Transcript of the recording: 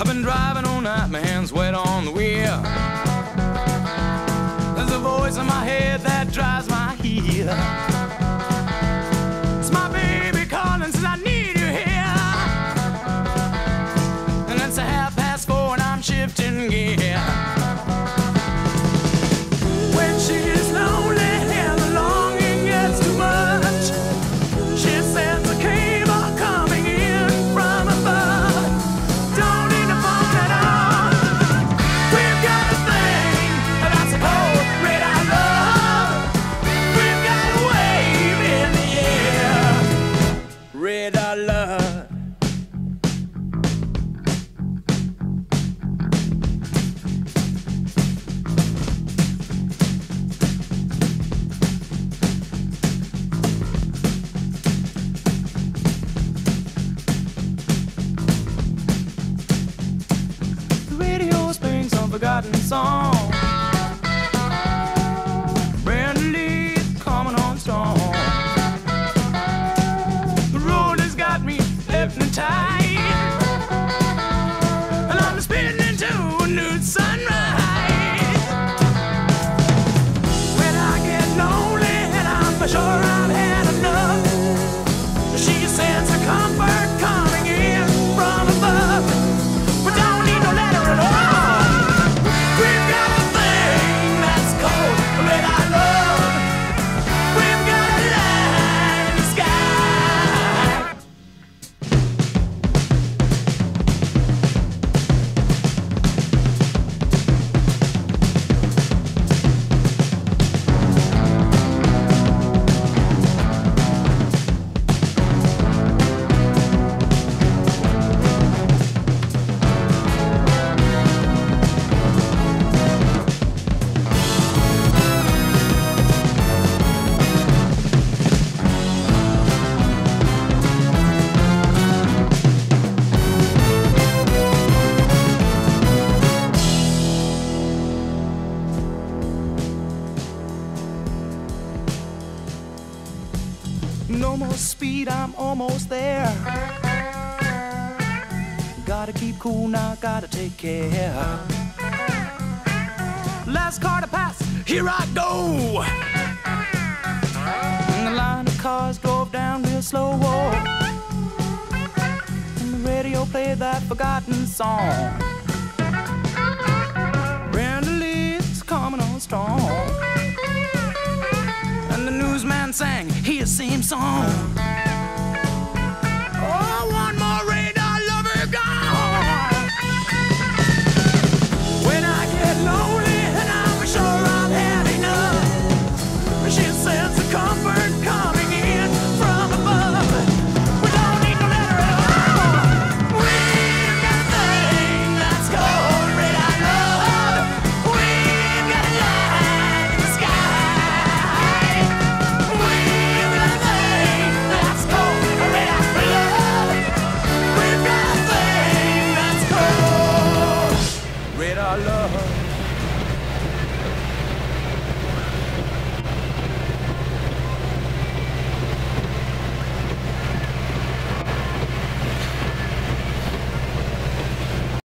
been driving all night, my hands wet on the wheel. There's a voice in my head that drives my heel. It's my baby calling, says I need you here. And it's 4:30 and I'm shifting gear. When she's lonely and the longing gets too much, she sends a cable coming in from above. Don't need to phone it on. We've got a thing that's called red eye love. We've got a wave in the air. Red eye love. Forgotten song. Brand new leaf coming on strong. The road has got me hypnotized, and I'm spinning into a new sunrise. When I get lonely and I'm sure I've had enough, she sends a comfort coming in from above. But don't need no letter at all. No more speed, I'm almost there. Gotta keep cool now, gotta take care. Last car to pass, here I go. And the line of cars drove down real slow. And the radio played that forgotten song. Brand new leaves coming on strong. And the newsman sang his same song.